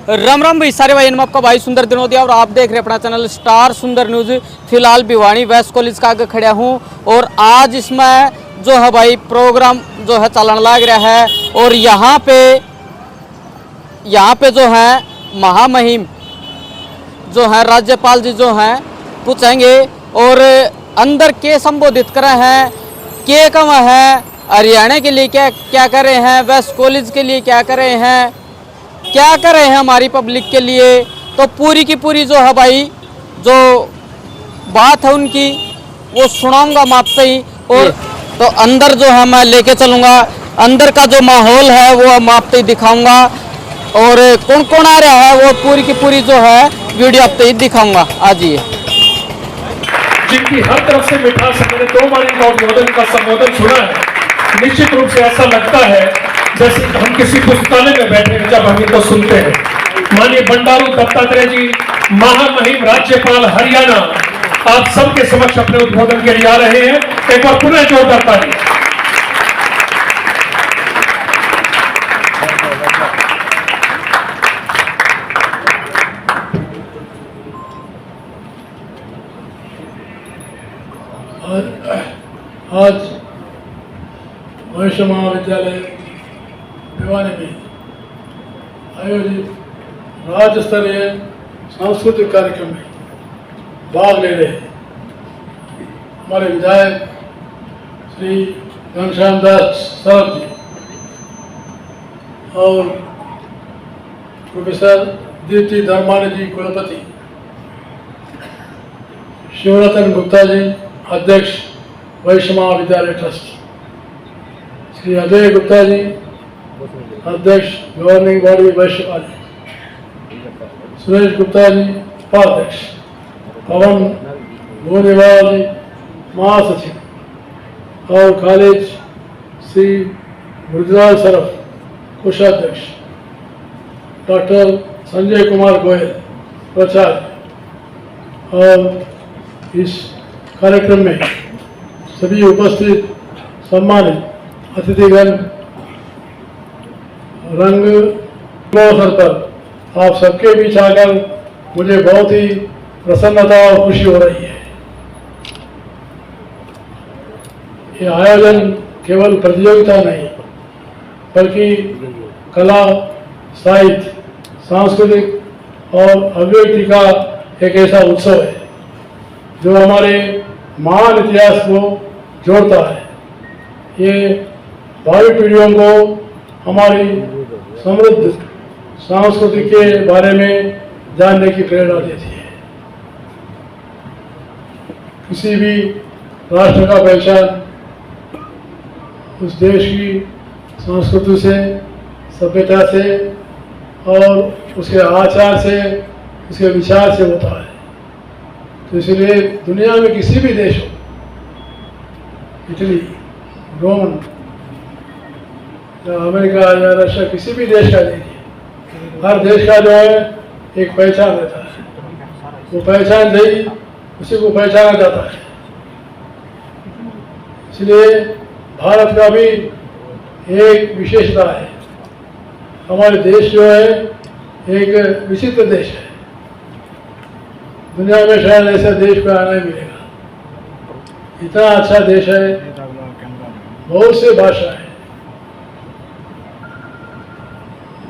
राम राम भाई सारे भाई, आपका भाई सुंदर दिनोदिया और आप देख रहे हैं अपना चैनल स्टार सुंदर न्यूज। फिलहाल भिवानी वेस्ट कॉलेज का आगे खड़ा हूँ और आज इसमें जो है भाई प्रोग्राम जो है चलन लग रहा है और यहाँ पे जो है महामहिम जो है राज्यपाल जी जो हैं पूछेंगे और अंदर के संबोधित कर रहे हैं, के कम है, हरियाणा के लिए क्या क्या कर रहे हैं, वेस्ट कॉलेज के लिए क्या कर रहे हैं, क्या कर रहे हैं हमारी पब्लिक के लिए। तो पूरी की पूरी जो है भाई जो बात है उनकी वो सुनाऊंगा मैं आपसे ही। और तो अंदर जो है मैं लेके चलूँगा, अंदर का जो माहौल है वो मैं आपसे ही दिखाऊंगा और कौन कौन आ रहा है वो पूरी की पूरी जो है वीडियो आपसे ही दिखाऊंगा। आजिए। जिनकी हर तरफ से मिठास मैंने 2 बार इनका उद्बोधन का संबोधन सुना है, निश्चित रूप से ऐसा लगता है जैसे हम किसी पुस्तकालय में बैठे हैं जब हम इनको सुनते हैं। माननीय बंडारू दत्तात्रेय जी, महामहिम राज्यपाल हरियाणा, आप सबके समक्ष अपने उद्बोधन के लिए आ रहे हैं। एक बार पुनः जोरदार ताली। आज वैश्य महाविद्यालय भिवानी में आयोजित राज्य स्तरीय सांस्कृतिक कार्यक्रम में भाग ले रहे हैं हमारे विधायक श्री घनश्याम दास साहब जी और प्रोफेसर दीप्ति धर्मानी जी कुलपति, शिवरतन गुप्ता जी अध्यक्ष वैश्य महाविद्यालय ट्रस्ट, श्री अजय गुप्ता जी अध्यक्ष गवर्निंग बॉडी वैश्य कॉलेज, सुरेश गुप्ता जी उपाध्यक्ष, पवन गोनीवाल जी महासचिव और कॉलेज श्री गुरुद्वार सरफ कोषाध्यक्ष, डॉक्टर संजय कुमार गोयल प्राचार्य और इस कार्यक्रम में सभी उपस्थित सम्मानित अतिथिगण, रंग अवसर पर आप सबके बीच आकर मुझे बहुत ही प्रसन्नता और खुशी हो रही है। ये आयोजन केवल प्रतियोगिता नहीं बल्कि कला, साहित्य, सांस्कृतिक और अभिव्यक्ति का एक ऐसा उत्सव है जो हमारे महान इतिहास को जोड़ता है। ये भावी पीढ़ियों को हमारी समृद्ध संस्कृति के बारे में जानने की प्रेरणा देती है। किसी भी राष्ट्र का पहचान उस देश की संस्कृति से, सभ्यता से और उसके आचार से, उसके विचार से होता है। तो इसलिए दुनिया में किसी भी देश हो, इटली, रोम या अमेरिका या रशिया, किसी भी देश का देखिए, हर देश का जो है एक पहचान रहता है। वो पहचान नहीं, उसी को पहचाना जाता है। इसलिए भारत का भी एक विशेषता है। हमारे देश जो है एक विचित्र देश है। दुनिया में शायद ऐसा देश को आना ही मिलेगा। इतना अच्छा देश है, बहुत से भाषा है,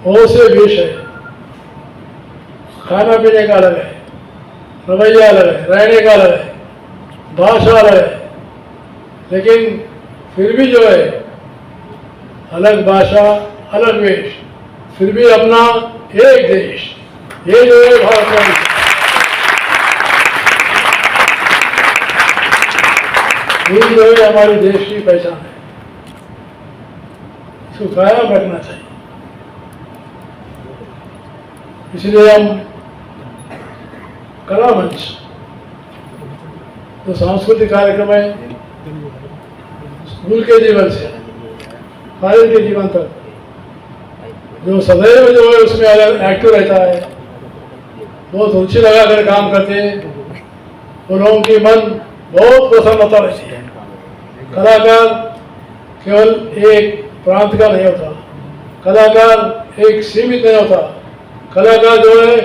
बहुत से वेश है, खाना पीने का अलग है, रवैया अलग है, रहने का अलग है, भाषा अलग है, लेकिन फिर भी जो है अलग भाषा, अलग वेश, फिर भी अपना एक देश, ये जो है भारत का ये जो है हमारे देश की पहचान है। इसको कायम रखना चाहिए। इसलिए हम कला मंच तो सांस्कृतिक कार्यक्रम है, स्कूल के जीवन से कॉलेज के जीवन तक जो सदैव जो है उसमें अलग एक्टिव रहता है, बहुत रुचि लगाकर काम करते हैं, उन लोगों की मन बहुत प्रसन्नता रहती है। कलाकार केवल एक प्रांत का नहीं होता, कलाकार एक सीमित नहीं होता, कलाकार जो है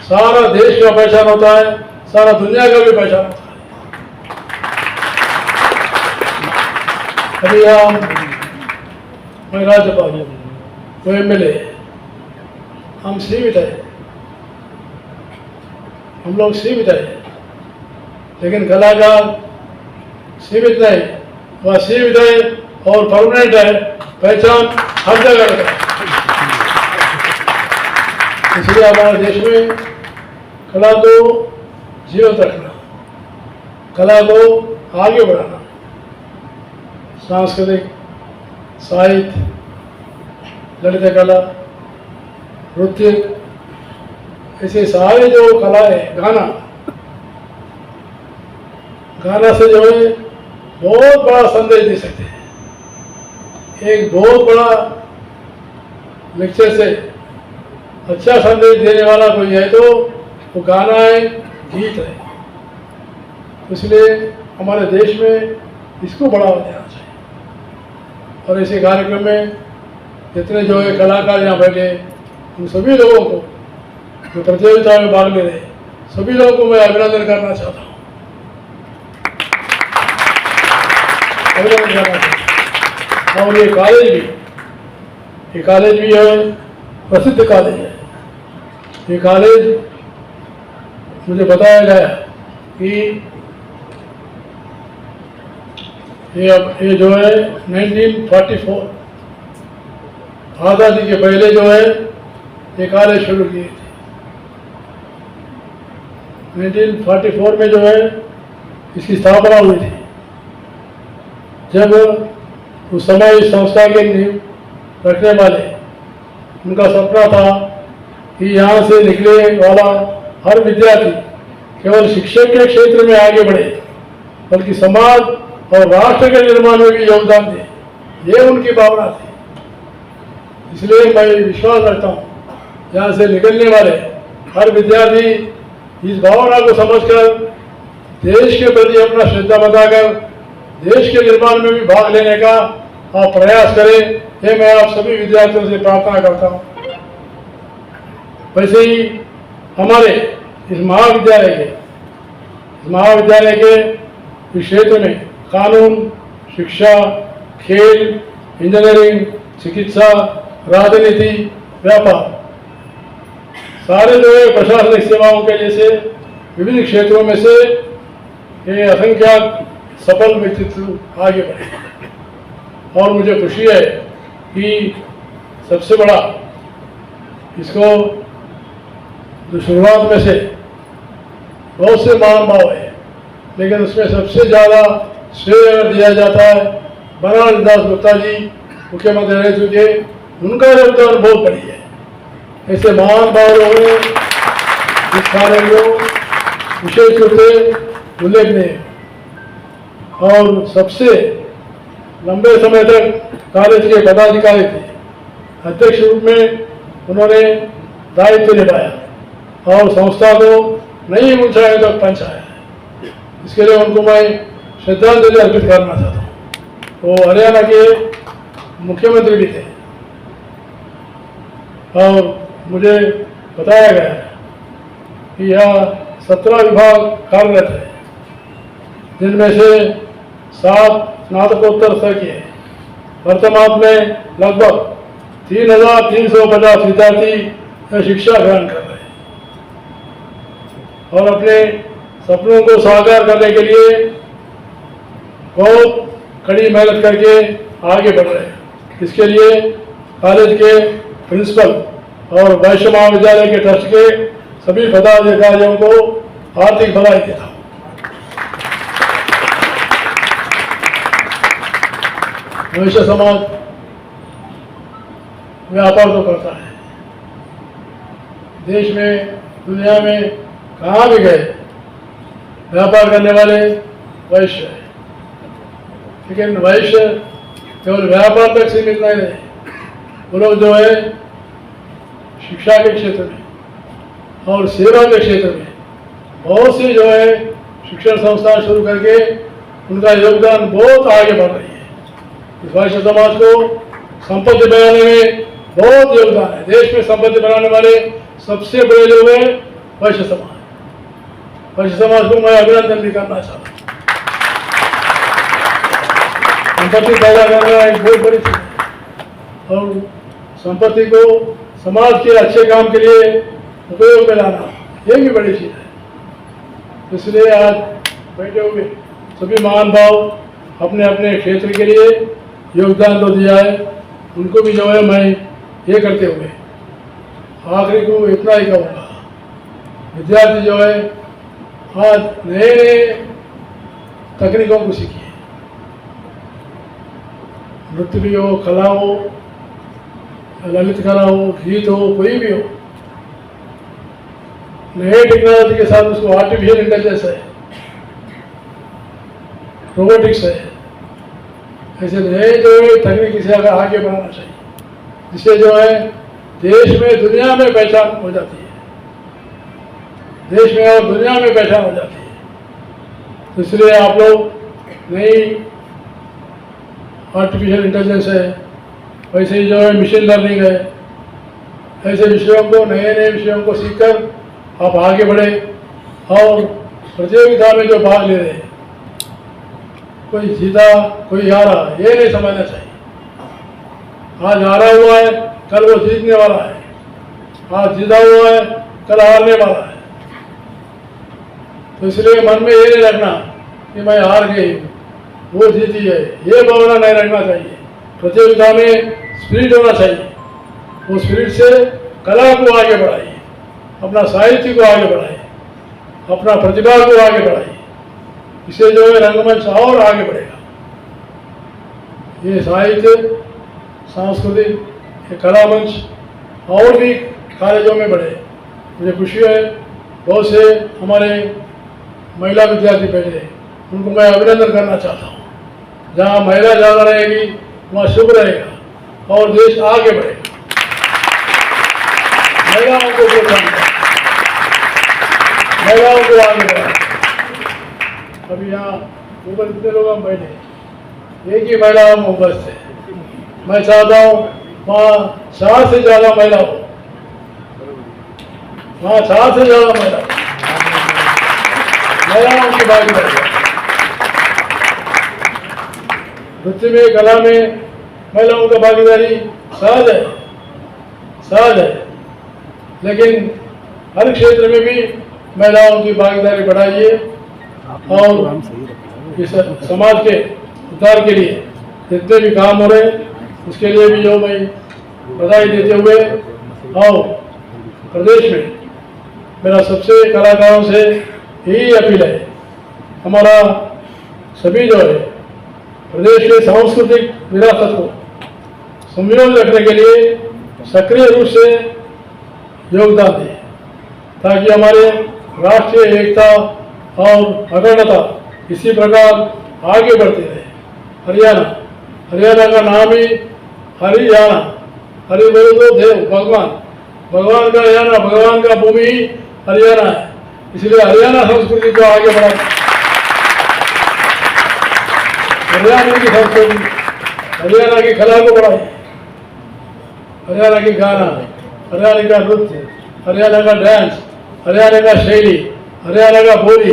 सारा देश का पहचान होता है, सारा दुनिया का भी पहचान होता है। अभी हम मैं राज्यपाल वो MLA, हम सीमित है, हम लोग सीमित है, लेकिन कलाकार सीमित नहीं, वह सीमित है और परमानेंट है, पहचान हर जगह है। इसलिए हमारे देश में कला को जीवित रखना, कला को आगे बढ़ाना, सांस्कृतिक, साहित्य, ललित कला, नृत्य, ऐसे सारे जो कला है, गाना से जो है बहुत बड़ा संदेश दे सकते हैं। एक बहुत बड़ा लेक्चर से अच्छा संदेश देने वाला कोई है तो वो गाना है, गीत है। इसलिए हमारे देश में इसको बढ़ावा देना चाहिए और ऐसे कार्यक्रम में जितने जो है कलाकार यहाँ बैठे, उन सभी लोगों को जो प्रतियोगिता में भाग ले रहे, सभी लोगों को मैं अभिनंदन करना चाहता हूँ, अभिनंदन करना चाहता हूँ। और ये कॉलेज भी है, प्रसिद्ध कॉलेज है। ये कॉलेज मुझे बताया गया कि ये जो है 1944 आज़ादी के पहले जो है ये कॉलेज शुरू किए थे। 1944 में जो है इसकी स्थापना हुई थी, जब उस समय इस संस्था के नींव रखने वाले उनका सपना था कि यहाँ से निकले वाला हर विद्यार्थी केवल शिक्षा के क्षेत्र में आगे बढ़े, बल्कि समाज और राष्ट्र के निर्माण में भी योगदान दे। ये उनकी भावना थी। इसलिए मैं विश्वास रखता हूँ यहाँ से निकलने वाले हर विद्यार्थी इस भावना को समझकर देश के प्रति अपना श्रद्धा बताकर देश के निर्माण में भी भाग लेने का आप प्रयास करें। ये मैं आप सभी विद्यार्थियों से प्रार्थना करता हूँ। वैसे ही हमारे इस महाविद्यालय के इस क्षेत्र में कानून, शिक्षा, खेल, इंजीनियरिंग, चिकित्सा, राजनीति, व्यापार, सारे जो है प्रशासनिक सेवाओं के जैसे विभिन्न क्षेत्रों में से ये असंख्यात सफल व्यक्तित्व आगे बढ़े। और मुझे खुशी है कि सबसे बड़ा इसको जो शुरुआत में से बहुत से महान भाव है, लेकिन उसमें सबसे ज़्यादा श्रेय दिया जाता है बनारस दास गुप्ता जी मुख्यमंत्री रह चुके, उनका योगदान बहुत बड़ी है। ऐसे महान भाव लोगों इस कार्य को विशेष रूप से उल्लेखनीय और सबसे लंबे समय तक कॉलेज के पदाधिकारी थे। अध्यक्ष रूप में उन्होंने दायित्व निभाया और संस्था को नई ऊंचाई तक पहुंचाया। इसके लिए उनको मैं श्रद्धांजलि अर्पित करना चाहता हूँ। वो हरियाणा के मुख्यमंत्री भी थे और मुझे बताया गया कि यहाँ 17 विभाग कार्यरत है, जिनमें से 7 स्नातकोत्तर स्तर के हैं। वर्तमान में लगभग 3,350 विद्यार्थी शिक्षा ग्रहण कर रहे हैं और अपने सपनों को साकार करने के लिए बहुत कड़ी मेहनत करके आगे बढ़ रहे हैं। इसके लिए कॉलेज के प्रिंसिपल और वैश्य महाविद्यालय के ट्रस्ट के सभी पदाधिकारियों को हार्दिक बधाई देता हूँ। वैश्य समाज व्यापार तो करता है, देश में दुनिया में कहाँ भी गए व्यापार करने वाले वैश्य है, लेकिन वैश्य केवल व्यापार तक सीमित नहीं रहे। वो लोग जो है शिक्षा के क्षेत्र में और सेवा के क्षेत्र में बहुत सी जो है शिक्षण संस्थान शुरू करके उनका योगदान बहुत आगे बढ़ रही है। इस वैश्य समाज को संपत्ति बनाने में बहुत योगदान है। देश में संपत्ति बनाने वाले सबसे बड़े लोग हैं वैश्य समाज। वैश्य समाज को मैं अभिनंदन भी करना चाहता हूँ। संपत्ति पैदा करना एक बहुत बड़ी चीज है और संपत्ति को समाज के अच्छे काम के लिए उपयोग में लाना ये भी बड़ी चीज है। इसलिए आज बैठे हुए सभी महान भाव अपने अपने क्षेत्र के लिए योगदान तो दिया है, उनको भी जो है मैं ये करते हुए आखिरी को इतना ही कहूँगा, विद्यार्थी जो है आज नए नए तकनीकों को सीखिए। नृत्य भी हो, कला हो, ललित कला हो, गीत हो, कोई भी हो, नए टेक्नोलॉजी के साथ उसको आर्टिफिशियल इंटेलिजेंस है, रोबोटिक्स है, ऐसे नए जो है तकनीक से आगे बढ़ाना चाहिए, जिससे जो है देश में दुनिया में पहचान हो जाती है, देश में और दुनिया में पहचान हो जाती है। तो इसलिए आप लोग नई आर्टिफिशियल इंटेलिजेंस है, वैसे ही जो है मशीन लर्निंग है, ऐसे विषयों को नए नए विषयों को सीखकर आप आगे बढ़े और प्रतियोगिता में जो भाग ले रहे हैं, कोई जीता कोई हारा ये नहीं समझना चाहिए। आज हारा हुआ है कल वो जीतने वाला है, आज जीता हुआ है कल हारने वाला है। तो इसलिए मन में ये नहीं रखना कि मैं हार गई वो जीती है, ये भावना नहीं रखना चाहिए। प्रतियोगिता में स्पिरिट होना चाहिए, वो स्पिरिट से कला को आगे बढ़ाइए, अपना साहित्य को आगे बढ़ाइए, अपना प्रतिभा को आगे बढ़ाइए, इससे जो है रंगमंच और आगे बढ़ेगा। ये साहित्य सांस्कृतिक ये कला मंच और भी कॉलेजों में बढ़े। मुझे खुशी है बहुत से हमारे महिला विद्यार्थी बैठे हैं, उनको मैं अभिनंदन करना चाहता हूँ। जहाँ महिला ज़्यादा रहेगी वहाँ शुभ रहेगा और देश आगे बढ़ेगा। महिलाओं को प्रोत्साहन करें, महिलाओं को आगे बढ़ाएं। अभी यहाँ ऊपर कितने लोग हम बैठे, एक ही महिला हम उपस्थित है। मैं चाहता हूँ वहाँ 4 से ज़्यादा महिला हो, वहाँ 4 से ज़्यादा महिला हो, महिलाओं की भागीदारी। नृत्य में कला में महिलाओं का भागीदारी सहज है, सहज है, लेकिन हर क्षेत्र में भी महिलाओं की भागीदारी बढ़ाइए और इस समाज के उद्धार के लिए जितने भी काम हो रहे उसके लिए भी जो मैं बधाई देते हुए और प्रदेश में मेरा सबसे कलाकारों से यही अपील है, हमारा सभी जो है प्रदेश के सांस्कृतिक विरासत को संयोजित रखने के लिए सक्रिय रूप से योगदान दें, ताकि हमारे राष्ट्रीय एकता और अखंडता इसी प्रकार आगे बढ़ती रहे। हरियाणा का नाम ही हरियाणा, हरि बोलो तो देव भगवान, भगवान का हरियाणा, भगवान का भूमि ही हरियाणा है। इसलिए हरियाणा संस्कृति को आगे बढ़ाएं, हरियाणा की संस्कृति, हरियाणा की कला को बढ़ाएं, हरियाणा की गाना, हरियाणा का नृत्य, हरियाणा का डांस, हरियाणा का शैली, हरियाणा का बोली,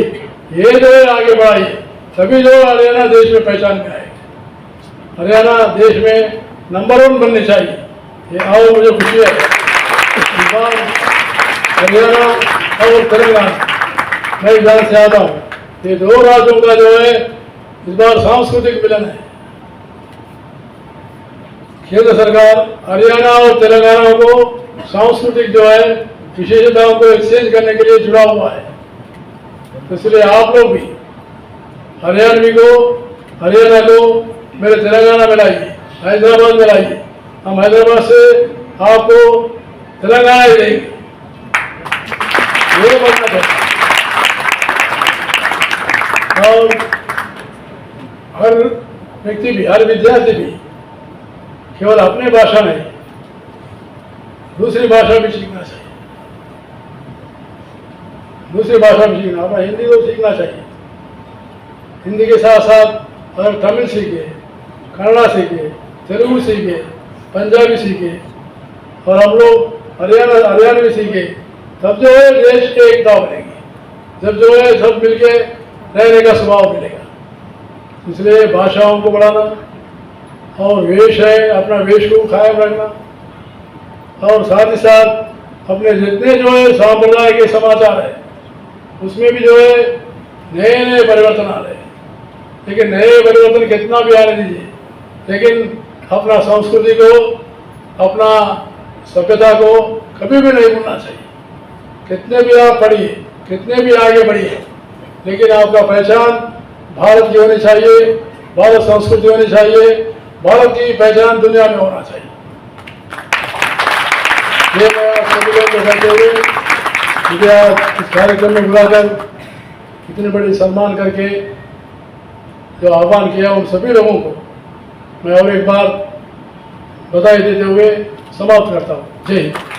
ये जो है आगे बढ़ाइए, तभी जो हरियाणा देश में पहचान में आए। हरियाणा देश में नंबर 1 बननी चाहिए। ये आओ, मुझे खुशी है इस बार हरियाणा और तेलंगाना मैं इधर से आता हूँ, ये 2 राज्यों का जो है इस बार सांस्कृतिक मिलन है। केंद्र सरकार हरियाणा और तेलंगाना को सांस्कृतिक जो है विशेषताओं को एक्सचेंज करने के लिए जुड़ा हुआ है। तो इसलिए आप लोग भी हरियाणवी को, हरियाणा को मेरे तेलंगाना में लाइए, हैदराबाद में लाइए। हम हैदराबाद से आपको तेलंगाना ही देंगे, ये मतलब है। और हर व्यक्ति भी, हर विद्यार्थी भी केवल अपनी भाषा नहीं दूसरी भाषा भी सीखना चाहिए, दूसरी भाषा भी सीखना। अपना हिंदी तो सीखना चाहिए, हिंदी के साथ साथ अगर तमिल सीखे, कन्नड़ा सीखे, तेलुगु सीखे, पंजाबी सीखे, और हम लोग हरियाणा में सीखे, तब जो है देश की एकता बनेगी, जब जो है सब मिलके रहने का स्वभाव मिलेगा। इसलिए भाषाओं को बढ़ाना और वेश है, अपना वेश को कायम रखना, और साथ ही साथ अपने जितने जो है सांप्रदाय के समाचार है उसमें भी जो है नए नए परिवर्तन आ रहे हैं। लेकिन नए परिवर्तन कितना भी आने दीजिए, लेकिन अपना संस्कृति को, अपना सभ्यता को कभी भी नहीं भूलना चाहिए। कितने भी आप पढ़िए, कितने भी आगे बढ़िए, लेकिन आपका पहचान भारत की होनी चाहिए, भारत संस्कृति होनी चाहिए, भारत की पहचान दुनिया में होना चाहिए। ये मैं आप सभी लोग को कहते हुए मुझे आज इस कार्यक्रम में बुलाकर इतने बड़े सम्मान करके जो आह्वान किया, उन सभी लोगों को मैं और एक बार बधाई देते हुए समाप्त करता हूँ। जय हिंद।